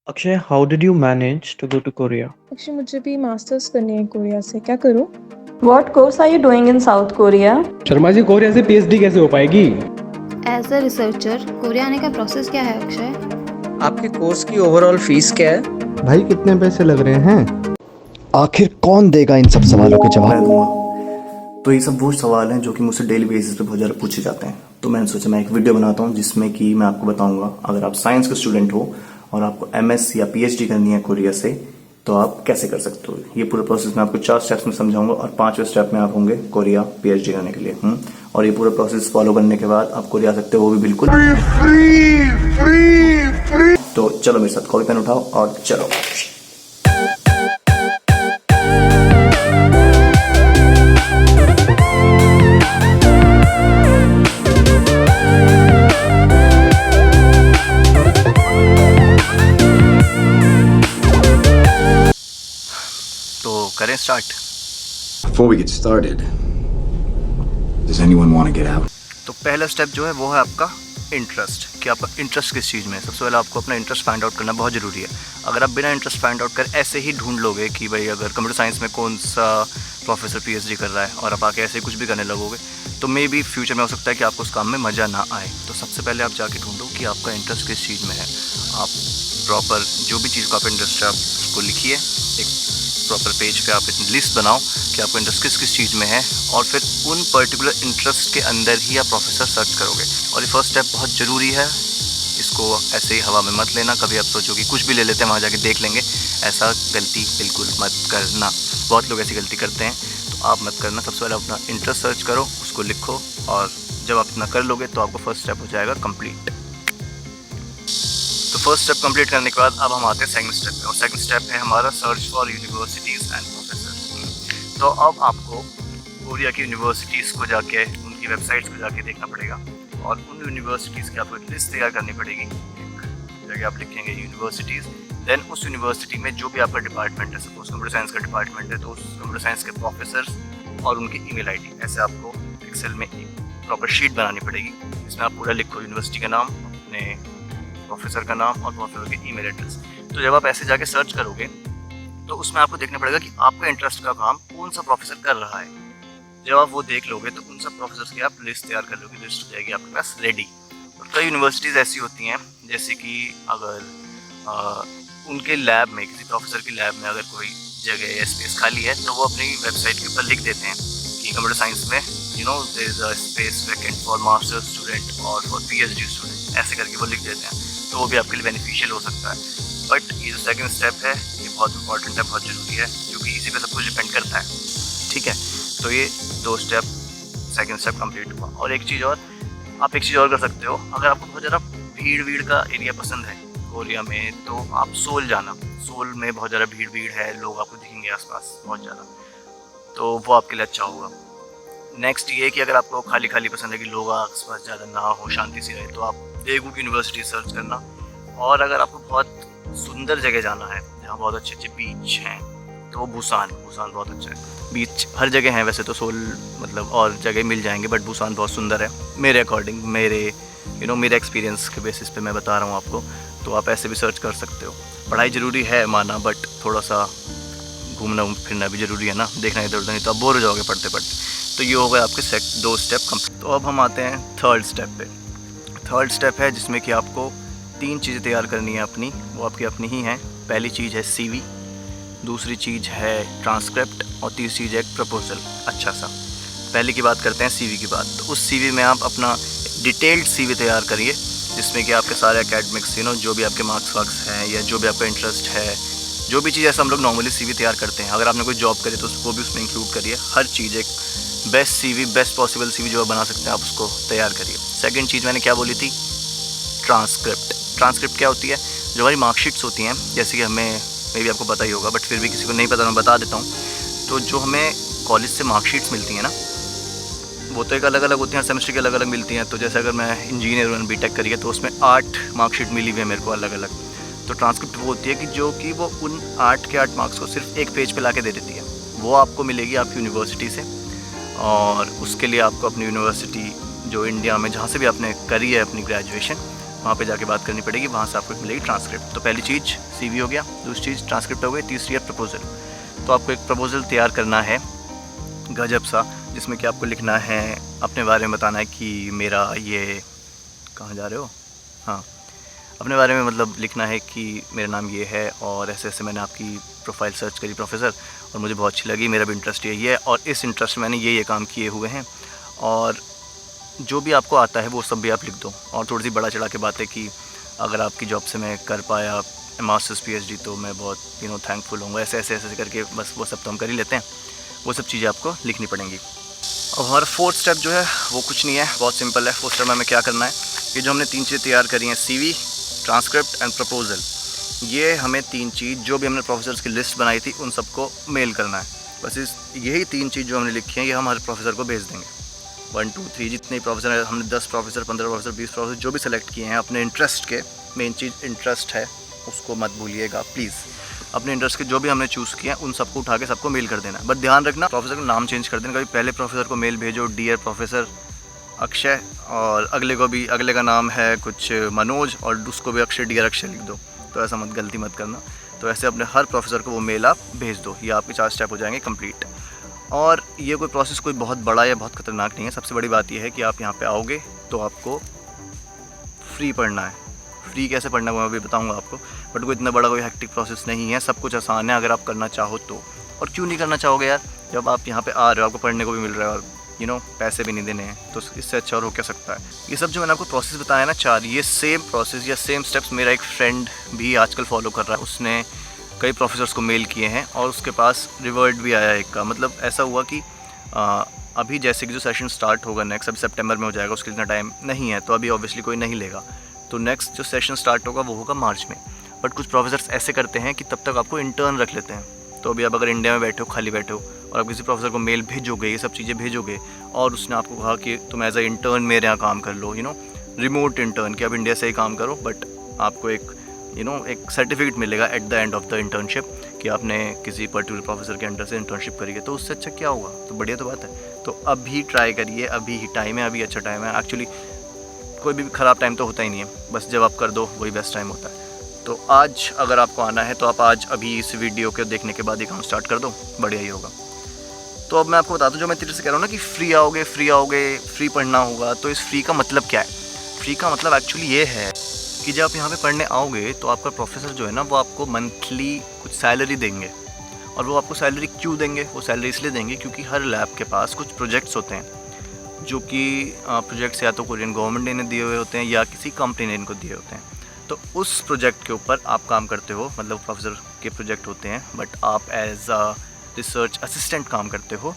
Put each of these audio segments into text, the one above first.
Akshay, how did you manage to go to Korea? Akshay मुझे भी masters करनी है कोरिया से, क्या करूँ? What course are you doing in South Korea? Sharma ji, Korea से पीएचडी कैसे हो पाएगी? एज अ रिसर्चर कोरिया आने का प्रोसेस क्या है अक्षय? आपके कोर्स की ओवरऑल फीस क्या है? भाई कितने पैसे लग रहे हैं? आखिर कौन देगा इन सब सवालों के जवाब? मैं दूंगा। तो ये सब वो सवाल हैं जो कि मुझसे डेली बेसिस पे बहुत ज़्यादा पूछे जाते हैं। तो मैंने सोचा मैं एक वीडियो बनाता हूँ जिसमें कि मैं आपको बताऊंगा अगर आप साइंस के स्टूडेंट हो और आपको एमएस या पीएचडी करनी है कोरिया से तो आप कैसे कर सकते हो। ये पूरा प्रोसेस मैं आपको 4 स्टेप्स में समझाऊंगा और 5वें स्टेप में आप होंगे कोरिया पीएचडी करने के लिए। और ये पूरा प्रोसेस फॉलो करने के बाद आप कोरिया आ सकते हो, वो भी बिल्कुल फ्री। तो चलो मेरे साथ कॉपी पेन उठाओ और चलो। तो करें start. Before we get started, does anyone want to get out? तो पहला स्टेप जो है वो है आपका इंटरेस्ट, कि आपका इंटरेस्ट किस चीज़ में है। सबसे पहले आपको अपना इंटरेस्ट फाइंड आउट करना बहुत ज़रूरी है। अगर आप बिना इंटरेस्ट फाइंड आउट कर ऐसे ही ढूंढ लोगे कि भाई अगर कंप्यूटर साइंस में कौन सा प्रोफेसर पीएचडी कर रहा है और आप आके ऐसे कुछ भी करने लगोगे तो मे बी फ्यूचर में हो सकता है कि आपको उस काम में मज़ा ना आए। तो सबसे पहले आप जाके ढूंढो कि आपका इंटरेस्ट किस चीज़ में है। आप प्रॉपर जो भी चीज़ का आपका इंटरेस्ट है आप उसको लिखिए, एक प्रॉपर पेज पे आप इतनी लिस्ट बनाओ कि आपको इंटरेस्ट किस किस चीज़ में है और फिर उन पर्टिकुलर इंटरेस्ट के अंदर ही आप प्रोफेसर सर्च करोगे। और ये फर्स्ट स्टेप बहुत ज़रूरी है, इसको ऐसे ही हवा में मत लेना। कभी आप सोचो कि कुछ भी ले लेते हैं वहाँ जाके देख लेंगे, ऐसा गलती बिल्कुल मत करना। बहुत लोग ऐसी गलती करते हैं, तो आप मत करना। सबसे पहले अपना इंटरेस्ट सर्च करो, उसको लिखो और जब आप इतना कर लोगे तो आपको फर्स्ट स्टेप हो जाएगा कंप्लीट। तो फर्स्ट स्टेप कंप्लीट करने के बाद अब हम आते हैं सेकंड स्टेप पे, और सेकंड स्टेप है हमारा search for universities and professor. तो अब आपको कोरिया की यूनिवर्सिटीज़ को जाके, उनकी वेबसाइट्स को जाके देखना पड़ेगा और उन यूनिवर्सिटीज़ की आपको एक लिस्ट तैयार करनी पड़ेगी। एक जगह आप लिखेंगे यूनिवर्सिटीज़, देन उस यूनिवर्सिटी में जो भी आपका डिपार्टमेंट है, सपोज कंप्यूटर साइंस का डिपार्टमेंट है तो उस कंप्यूटर साइंस के प्रोफेसर और उनकी ईमेल आईडी, ऐसे आपको एक्सेल में एक प्रॉपर शीट बनानी पड़ेगी जिसमें आप पूरा लिखो यूनिवर्सिटी का नाम, अपने प्रोफेसर का नाम और प्रोफेसर के ईमेल एड्रेस। तो जब आप ऐसे जाके सर्च करोगे तो उसमें आपको देखना पड़ेगा कि आपका इंटरेस्ट का काम कौन सा प्रोफेसर कर रहा है। जब आप वो देख लोगे तो उन सब प्रोफेसर की आप लिस्ट तैयार कर लोगे, लिस्ट हो जाएगी आपके पास रेडी। और कई यूनिवर्सिटीज़ ऐसी होती हैं जैसे कि अगर उनके लैब में, किसी प्रोफेसर की लैब में अगर कोई जगह या स्पेस खाली है तो वो अपनी वेबसाइट के ऊपर लिख देते हैं कि कंप्यूटर साइंस में there is a space vacant for master student और फॉर पीएचडी स्टूडेंट, ऐसे करके वो लिख देते हैं। तो वो भी आपके लिए बेनिफिशियल हो सकता है। बट ये जो सेकंड स्टेप है ये बहुत इंपॉर्टेंट है, बहुत ज़रूरी है, क्योंकि इसी पे सब कुछ डिपेंड करता है। ठीक है, तो ये 2 स्टेप, सेकंड स्टेप कंप्लीट हुआ। और एक चीज़ और, आप एक चीज़ और कर सकते हो। अगर आपको बहुत ज़्यादा भीड़ का एरिया पसंद है कोरिया में तो आप सोल जाना। सोल में बहुत ज़्यादा भीड़ है, लोग आपको दिखेंगे आसपास बहुत ज़्यादा, तो वो आपके लिए अच्छा होगा। नेक्स्ट ये कि अगर आपको खाली पसंद है कि लोग आसपास ज़्यादा ना हो, शांति से रहे, तो आप देगू की यूनिवर्सिटी सर्च करना। और अगर आपको बहुत सुंदर जगह जाना है जहाँ बहुत अच्छे बीच हैं तो बुसान बहुत अच्छा है। बीच हर जगह हैं वैसे तो, सोल मतलब और जगह मिल जाएंगे, बट बुसान बहुत सुंदर है मेरे अकॉर्डिंग, मेरे एक्सपीरियंस के बेसिस पे मैं बता रहा हूँ आपको। तो आप ऐसे भी सर्च कर सकते हो। पढ़ाई ज़रूरी है माना, बट थोड़ा सा घूमना फिरना भी ज़रूरी है ना, देखना इधर उधर, नहीं तो आप बोर हो जाओगे पढ़ते पढ़ते। तो ये हो गए आपके 2 स्टेप कंप्लीट। तो अब हम आते हैं थर्ड स्टेप पे। थर्ड स्टेप है जिसमें कि आपको 3 चीज़ें तैयार करनी है अपनी, वो आपकी अपनी ही हैं। पहली चीज़ है सीवी, दूसरी चीज़ है ट्रांसक्रिप्ट और तीसरी चीज़ है एक प्रपोजल अच्छा सा। पहले की बात करते हैं सीवी की बात। तो उस सीवी में आप अपना डिटेल्ड सीवी तैयार करिए जिसमें कि आपके सारे एकेडमिक्स जो भी आपके मार्क्स वार्क्स हैं या जो भी आपका इंटरेस्ट है, जो भी चीज़ ऐसा हम लोग नॉर्मली सीवी तैयार करते हैं, अगर आपने कोई जॉब करी तो उसको भी उसमें इंक्लूड करिए। हर चीज़ एक best CV, best possible CV जो आप बना सकते हैं आप उसको तैयार करिए। सेकंड चीज़ मैंने क्या बोली थी, ट्रांसक्रिप्ट क्या होती है, जो हमारी मार्कशीट्स होती हैं, जैसे कि हमें मे भी आपको पता ही होगा बट फिर भी किसी को नहीं पता मैं बता देता हूँ। तो जो हमें कॉलेज से मार्कशीट्स मिलती हैं ना, वो तो एक अलग अलग होती हैं, सेमेस्टर की अलग अलग मिलती हैं। तो जैसे अगर मैं इंजीनियर हूँ, बीटेक करी है, तो उसमें 8 मार्कशीट मिली हुई है मेरे को अलग अलग। तो ट्रांसक्रिप्ट वो होती है कि जो कि वो उन 8 के 8 मार्क्स को सिर्फ एक पेज पे ला के दे देती है। वो आपको मिलेगी आपकी यूनिवर्सिटी से, और उसके लिए आपको अपनी यूनिवर्सिटी जो इंडिया में जहाँ से भी आपने करी है अपनी ग्रेजुएशन, वहाँ पे जाके बात करनी पड़ेगी, वहाँ से आपको मिलेगी ट्रांसक्रिप्ट। तो पहली चीज़ CV हो गया, दूसरी चीज़ ट्रांसक्रिप्ट हो गई, तीसरी है प्रपोजल। तो आपको एक प्रपोजल तैयार करना है गजब सा, जिसमें कि आपको लिखना है, अपने बारे में बताना है कि मेरा ये, कहाँ जा रहे हो, हाँ, अपने बारे में मतलब लिखना है कि मेरा नाम ये है और ऐसे ऐसे मैंने आपकी प्रोफाइल सर्च करी प्रोफेसर और मुझे बहुत अच्छी लगी, मेरा भी इंटरेस्ट यही है और इस इंटरेस्ट में मैंने ये काम किए हुए हैं, और जो भी आपको आता है वो सब भी आप लिख दो। और थोड़ी सी बड़ा चढ़ा के बात है कि अगर आपकी जॉब से मैं कर पाया मास्टर्स PhD तो मैं बहुत थैंकफुल हूँगा, ऐसे ऐसे ऐसे करके बस वो सब तो हम कर ही लेते हैं, वो सब चीज़ें आपको लिखनी पड़ेंगी। और हमारा 4th स्टेप जो है वो कुछ नहीं है, बहुत सिंपल है। 4th स्टेप में हमें क्या करना है, ये जो हमने 3 चीज़ें तैयार करी हैं, CV, ट्रांसक्रिप्ट एंड प्रपोजल, ये हमें 3 चीज़ जो भी हमने प्रोफेसर्स की लिस्ट बनाई थी उन सबको मेल करना है। बस यही 3 चीज़ जो हमने लिखी हैं ये हम हर प्रोफेसर को भेज देंगे। 1 2 3 जितने प्रोफेसर हैं, हमने 10 प्रोफेसर, 15 प्रोफेसर, 20 प्रोफेसर जो भी सेलेक्ट किए हैं अपने इंटरेस्ट के, मेन चीज़ इंटरेस्ट है, उसको मत भूलिएगा प्लीज़। अपने इंटरेस्ट के जो भी हमने चूज़ किए हैं उन सबको उठा के सबको मेल कर देना। बट ध्यान रखना प्रोफेसर का नाम चेंज कर देना, कभी पहले प्रोफेसर को मेल भेजो डियर प्रोफेसर अक्षय, और अगले का नाम है कुछ मनोज और उसको भी अक्षय डियर अक्षय लिख दो, तो ऐसा मत, गलती मत करना। तो ऐसे अपने हर प्रोफेसर को वो मेल आप भेज दो, ये आपके 4 स्टेप हो जाएंगे कंप्लीट। और ये कोई प्रोसेस कोई बहुत बड़ा या बहुत ख़तरनाक नहीं है। सबसे बड़ी बात यह है कि आप यहाँ पे आओगे तो आपको फ्री पढ़ना है। फ्री कैसे पढ़ना है वो मैं भी बताऊँगा आपको, बट कोई इतना बड़ा कोई हेक्टिक प्रोसेस नहीं है, सब कुछ आसान है अगर आप करना चाहो तो। और क्यों नहीं करना चाहोगे यार, जब आप यहाँ पे आ रहे हो, आपको पढ़ने को भी मिल रहा है और पैसे भी नहीं देने हैं, तो इससे अच्छा और हो क्या सकता है। ये सब जो मैंने आपको प्रोसेस बताया ना 4, ये सेम प्रोसेस या सेम स्टेप्स मेरा एक फ्रेंड भी आजकल फॉलो कर रहा है। उसने कई प्रोफेसर्स को मेल किए हैं और उसके पास रिवर्ट भी आया एक का। मतलब ऐसा हुआ कि अभी जैसे कि जो सेशन स्टार्ट होगा नेक्स्ट, अभी सितंबर में हो जाएगा, उसके इतना टाइम नहीं है, तो अभी ऑब्वियसली कोई नहीं लेगा। तो नेक्स्ट जो सेशन स्टार्ट होगा वो होगा मार्च में। बट कुछ प्रोफेसर्स ऐसे करते हैं कि तब तक आपको इंटर्न रख लेते हैं। तो अभी आप अगर इंडिया में बैठे हो, खाली बैठे हो, और आप किसी प्रोफेसर को मेल भेजोगे, ये सब चीज़ें भेजोगे, और उसने आपको कहा कि तुम एज अ इंटर्न मेरे यहाँ काम कर लो, रिमोट इंटर्न, कि आप इंडिया से ही काम करो, बट आपको एक एक सर्टिफिकेट मिलेगा at the end of the internship कि आपने किसी पर्टिकुलर प्रोफेसर के अंडर से इंटर्नशिप करी है। तो उससे अच्छा क्या होगा, तो बढ़िया तो बात है। तो अभी ट्राई करिए, अभी ही टाइम है, अभी अच्छा टाइम है। एक्चुअली कोई भी ख़राब टाइम तो होता ही नहीं है, बस जब आप कर दो वही बेस्ट टाइम होता है। तो आज अगर आपको आना है तो आप आज अभी इस वीडियो के देखने के बाद ही काम स्टार्ट कर दो, बढ़िया ही होगा। तो अब मैं आपको बता दूं, जो मैं तेरे से कह रहा हूँ ना कि फ्री आओगे, फ्री पढ़ना होगा, तो इस फ्री का मतलब क्या है? फ्री का मतलब एक्चुअली ये है कि जब आप यहाँ पे पढ़ने आओगे तो आपका प्रोफेसर जो है ना वो आपको मंथली कुछ सैलरी देंगे। और वो आपको सैलरी क्यों देंगे? वो सैलरी इसलिए देंगे क्योंकि हर लैब के पास कुछ प्रोजेक्ट्स होते हैं, जो कि प्रोजेक्ट्स या तो कोरियन गवर्नमेंट ने दिए हुए होते हैं या किसी कंपनी ने इनको दिए होते हैं। तो उस प्रोजेक्ट के ऊपर आप काम करते हो, मतलब प्रोफेसर के प्रोजेक्ट होते हैं, बट आप एज अ रिसर्च असिस्टेंट काम करते हो,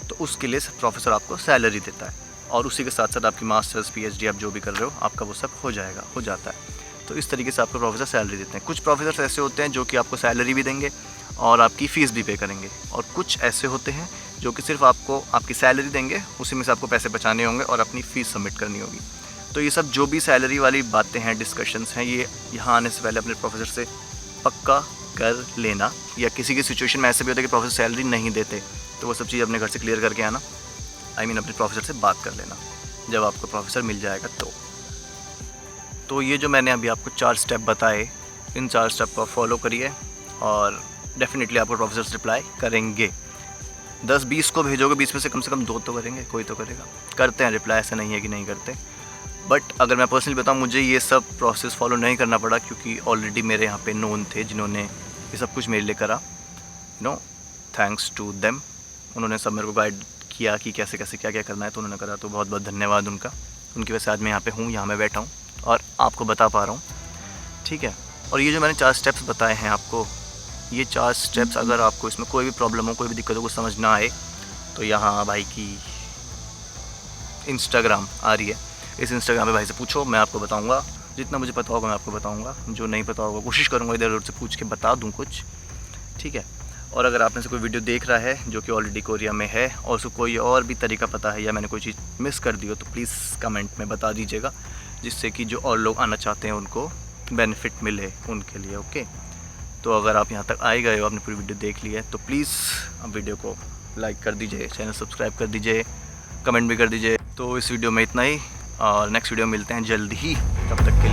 तो उसके लिए प्रोफेसर आपको सैलरी देता है। और उसी के साथ साथ आपकी मास्टर्स PhD आप जो भी कर रहे हो आपका वो सब हो जाता है। तो इस तरीके से आपको प्रोफेसर सैलरी देते हैं। कुछ प्रोफेसर ऐसे होते हैं जो कि आपको सैलरी भी देंगे और आपकी फ़ीस भी पे करेंगे, और कुछ ऐसे होते हैं जो कि सिर्फ आपको आपकी सैलरी देंगे, उसी में से आपको पैसे बचाने होंगे और अपनी फ़ीस सबमिट करनी होगी। तो ये सब जो भी सैलरी वाली बातें हैं, डिस्कशंस हैं, ये यहाँ आने से पहले अपने प्रोफेसर से पक्का कर लेना। या किसी की सिचुएशन में ऐसे भी होता है कि प्रोफेसर सैलरी नहीं देते, तो वो सब चीज़ अपने घर से क्लियर करके आना। अपने प्रोफेसर से बात कर लेना जब आपको प्रोफेसर मिल जाएगा। तो ये जो मैंने अभी आपको 4 स्टेप बताए, इन 4 स्टेप को फॉलो करिए और डेफिनेटली आपको प्रोफेसर रिप्लाई करेंगे। 10-20 को भेजोगे, 20 में से कम 2 तो करेंगे, कोई तो करेगा। करते हैं रिप्लाई, ऐसा नहीं है कि नहीं करते। बट अगर मैं पर्सनली बताऊँ, मुझे ये सब प्रोसेस फॉलो नहीं करना पड़ा क्योंकि ऑलरेडी मेरे यहाँ पे नोन थे जिन्होंने ये सब कुछ मेरे लिए करा। थैंक्स टू देम, उन्होंने सब मेरे को गाइड किया कि कैसे क्या करना है, तो उन्होंने करा। तो बहुत बहुत धन्यवाद उनका। उनकी वजह से आज मैं यहाँ पे हूँ, यहाँ मैं बैठा हूँ और आपको बता पा रहा हूँ, ठीक है। और ये जो मैंने 4 स्टेप्स बताए हैं आपको, ये 4 स्टेप्स अगर आपको इसमें कोई भी प्रॉब्लम हो, कोई भी दिक्कत हो, कुछ समझ ना आए, तो यहाँ भाई की इंस्टाग्राम आ रही है, इस इंस्टाग्राम पे भाई से पूछो, मैं आपको बताऊँगा। जितना मुझे पता होगा मैं आपको बताऊँगा, जो नहीं पता होगा कोशिश करूँगा इधर उधर से पूछ के बता दूँ कुछ, ठीक है। और अगर आपने से कोई वीडियो देख रहा है जो कि ऑलरेडी कोरिया में है और उसको कोई और भी तरीका पता है या मैंने कोई चीज़ मिस कर दी हो, तो प्लीज़ कमेंट में बता दीजिएगा, जिससे कि जो और लोग आना चाहते हैं उनको बेनिफिट मिले उनके लिए, ओके। तो अगर आप यहाँ तक आए गए हो, आपने पूरी वीडियो देख ली है, तो प्लीज़ आप वीडियो को लाइक कर दीजिए, चैनल सब्सक्राइब कर दीजिए, कमेंट भी कर दीजिए। तो इस वीडियो में इतना ही, और नेक्स्ट वीडियो में मिलते हैं जल्द ही, तब तक के